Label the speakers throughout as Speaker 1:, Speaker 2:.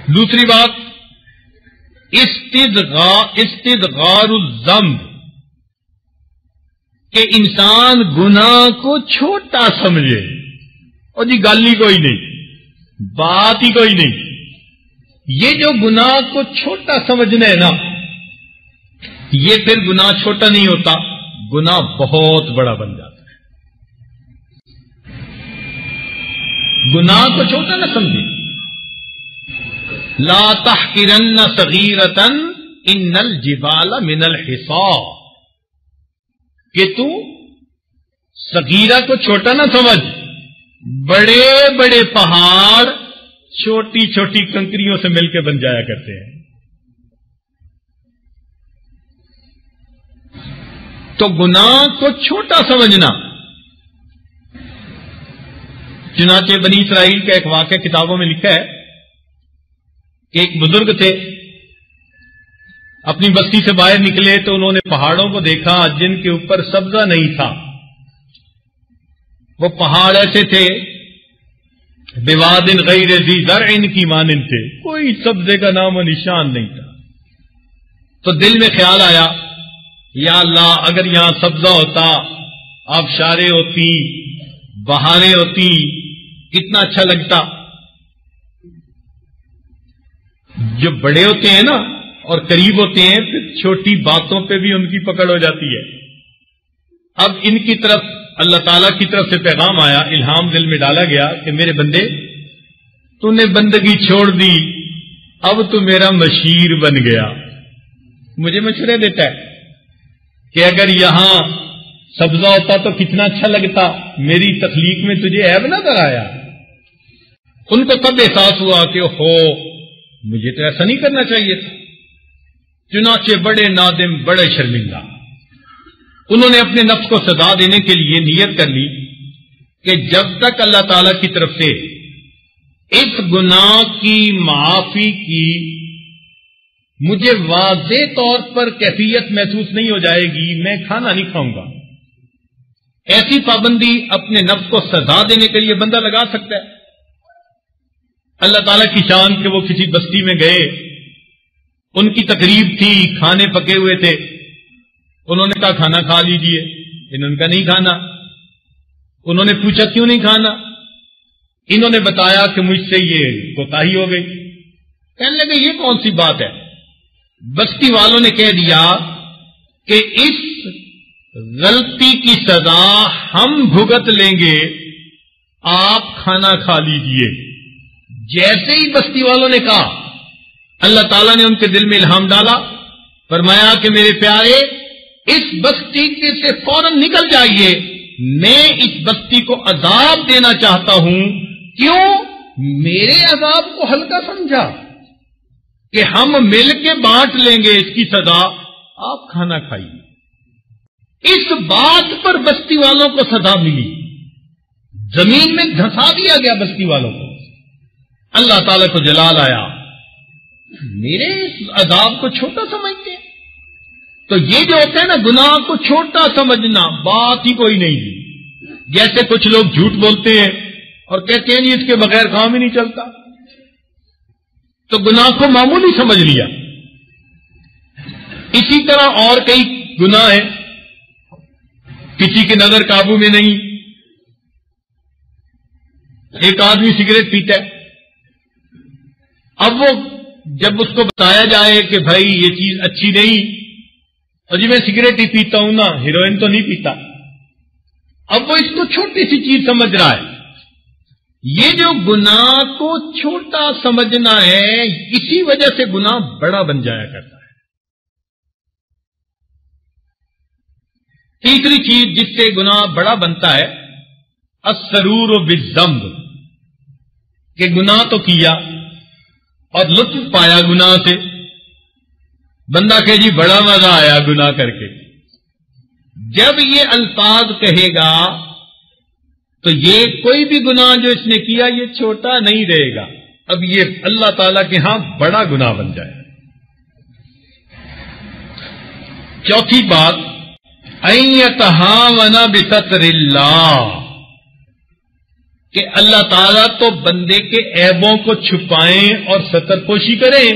Speaker 1: دوسری بات استدغار الذنب، کہ انسان گناہ کو چھوٹا سمجھے، اور جی گل ہی کوئی نہیں، بات ہی کوئی نہیں. یہ جو گناہ کو چھوٹا سمجھنا ہے نا، یہ پھر گناہ چھوٹا نہیں ہوتا، گناہ بہت بڑا بن جاتا ہے. گناہ کو چھوٹا نہ سمجھے. لا تحقرن صغیرۃ ان الجبال من الحصا، کہ تو صغیرہ کو چھوٹا نہ سمجھ. بڑے بڑے پہاڑ چھوٹی چھوٹی کنکریوں سے مل کے بن جایا کرتے ہیں. تو گناہ کو چھوٹا سمجھنا. چنانچہ بنی اسرائیل کا ایک واقعہ کتابوں میں لکھا ہے کہ ایک بزرگ تھے، اپنی بستی سے باہر نکلے تو انہوں نے پہاڑوں کو دیکھا جن کے اوپر سبزہ نہیں تھا. وہ پہاڑ ایسے تھے بواد غیر ذی زرع کی مانند تھے، کوئی سبزے کا نام و نشان نہیں تھا. تو دل میں خیال آیا، یا اللہ اگر یہاں سبزہ ہوتا، آبشاریں ہوتی، بہاریں ہوتی، کتنا اچھا لگتا. جو بڑے ہوتے ہیں نا اور قریب ہوتے ہیں، پھر چھوٹی باتوں پہ بھی ان کی پکڑ ہو جاتی ہے. اب ان کی طرف اللہ تعالیٰ کی طرف سے پیغام آیا، الہام دل میں ڈالا گیا کہ میرے بندے، تو نے بندگی چھوڑ دی، اب تو میرا مشیر بن گیا. مجھے مشورے دیتا ہے کہ اگر یہاں سبزہ ہوتا تو کتنا اچھا لگتا، میری تخلیق میں تجھے عیب نظر آیا. ان کو تب احساس ہوا کہ مجھے تو ایسا نہیں کرنا چاہیے تھا. چنانچہ بڑے نادم، بڑے شرمندہ، انہوں نے اپنے نفس کو سزا دینے کے لیے نیت کر لی کہ جب تک اللہ تعالی کی طرف سے اس گناہ کی معافی کی مجھے واضح طور پر کیفیت محسوس نہیں ہو جائے گی، میں کھانا نہیں کھاؤں گا. ایسی پابندی اپنے نفس کو سزا دینے کے لیے بندہ لگا سکتا ہے. اللہ تعالیٰ کی شان کہ وہ کسی بستی میں گئے، ان کی تقریب تھی، کھانے پکے ہوئے تھے. انہوں نے کہا کھانا کھا لیجئے، انہوں نے کہا نہیں کھانا. انہوں نے پوچھا کیوں نہیں کھانا؟ انہوں نے بتایا کہ مجھ سے یہ کوتاہی ہو گئی. کہنے لگے یہ کون سی بات ہے؟ بستی والوں نے کہہ دیا کہ اس غلطی کی سزا ہم بھگت لیں گے، آپ کھانا کھا لیجئے. جیسے ہی بستی والوں نے کہا، اللہ تعالیٰ نے ان کے دل میں الہام ڈالا، فرمایا کہ میرے پیارے اس بستی سے فوراً نکل جائیے، میں اس بستی کو عذاب دینا چاہتا ہوں. کیوں؟ میرے عذاب کو ہلکا سمجھا کہ ہم مل کے بانٹ لیں گے اس کی سزا، آپ کھانا کھائیے. اس بات پر بستی والوں کو سزا ملی، زمین میں دھسا دیا گیا بستی والوں کو. اللہ تعالیٰ کو جلال آیا، میرے اس عذاب کو چھوٹا سمجھتے ہیں. تو یہ جو ہوتا ہے نا گناہ کو چھوٹا سمجھنا، بات ہی کوئی نہیں دی. جیسے کچھ لوگ جھوٹ بولتے ہیں اور کہتے ہیں اس کے بغیر کام ہی نہیں چلتا، تو گناہ کو معمولی سمجھ لیا. اسی طرح اور کئی گناہ ہیں، کسی کی نظر قابو میں نہیں. ایک آدمی سگریٹ پیتا ہے، اب وہ جب اس کو بتایا جائے کہ بھائی یہ چیز اچھی نہیں، اور جی میں سگریٹ ہی پیتا ہوں نا، ہیروئن تو نہیں پیتا، اب وہ اس کو چھوٹی سی چیز سمجھ رہا ہے. یہ جو گناہ کو چھوٹا سمجھنا ہے، اسی وجہ سے گناہ بڑا بن جایا کرتا ہے. تیسری چیز جس سے گناہ بڑا بنتا ہے، السرور بالذنب، کہ گناہ تو کیا اور لطف پایا گناہ سے. بندہ کہ جی بڑا مزہ آیا گناہ کر کے. جب یہ الفاظ کہے گا تو یہ کوئی بھی گناہ جو اس نے کیا یہ چھوٹا نہیں رہے گا، اب یہ اللہ تعالیٰ کے ہاں بڑا گناہ بن جائے. چوتھی بات، ان یتہاون بستر اللہ، کہ اللہ تعالیٰ تو بندے کے عیبوں کو چھپائیں اور ستر پوشی کریں،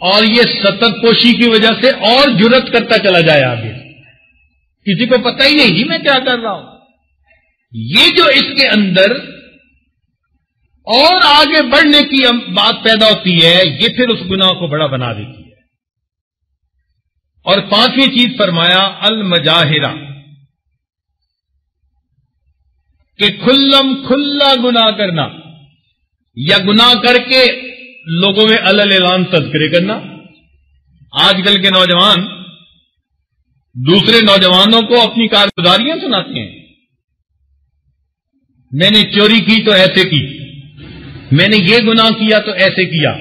Speaker 1: اور یہ ستر پوشی کی وجہ سے اور جرت کرتا چلا جائے آگے، کسی کو پتہ ہی نہیں جی میں کیا کر رہا ہوں۔ یہ جو اس کے اندر اور آگے بڑھنے کی بات پیدا ہوتی ہے، یہ پھر اس گناہ کو بڑا بنا دیتی ہے۔ اور پانچویں چیز فرمایا المجاہرہ، کہ کھلم کھلا گناہ کرنا، یا گناہ کر کے لوگوں میں علل اعلان تذکرے کرنا۔ آج کل کے نوجوان دوسرے نوجوانوں کو اپنی کارگزاریاں سناتے ہیں، میں نے چوری کی تو ایسے کی، میں نے یہ گناہ کیا تو ایسے کیا۔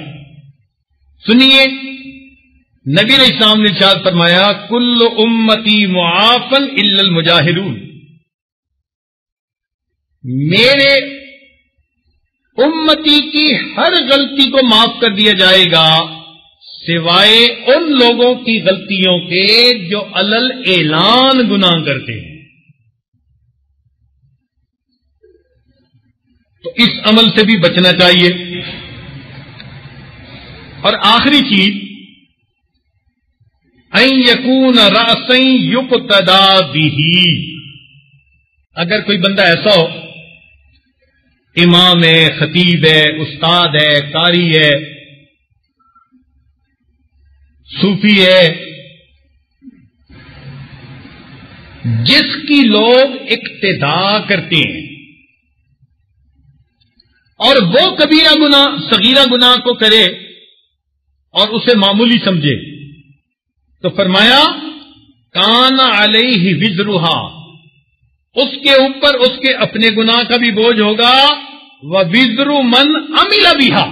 Speaker 1: سنیے، نبی علیہ السلام نے ارشاد فرمایا کل امتی معافن الا المجاہرون، میرے امتی کی ہر غلطی کو معاف کر دیا جائے گا سوائے ان لوگوں کی غلطیوں کے جو علل اعلان گناہ کرتے ہیں۔ تو اس عمل سے بھی بچنا چاہیے۔ اور آخری چیز ان یکون رأسا یقتدی بہ، اگر کوئی بندہ ایسا ہو، امام ہے، خطیب ہے، استاد ہے، قاری ہے، صوفی ہے، جس کی لوگ اقتدا کرتے ہیں اور وہ کبیرہ گناہ صغیرہ گناہ کو کرے اور اسے معمولی سمجھے، تو فرمایا کان علیہ وزرہا، اس کے اوپر اس کے اپنے گناہ کا بھی بوجھ ہوگا، وَوِزْرُ مَنْ عَمِلَ بِهَا،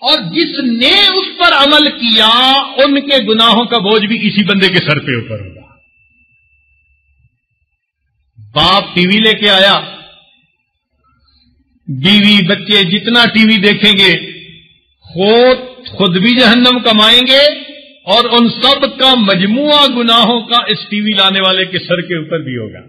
Speaker 1: اور جس نے اس پر عمل کیا ان کے گناہوں کا بوجھ بھی اسی بندے کے سر پہ اوپر ہوگا۔ باپ ٹی وی لے کے آیا، بیوی بچے جتنا ٹی وی دیکھیں گے خود بھی جہنم کمائیں گے، اور ان سب کا مجموعہ گناہوں کا اس ٹی وی لانے والے کے سر کے اوپر بھی ہوگا۔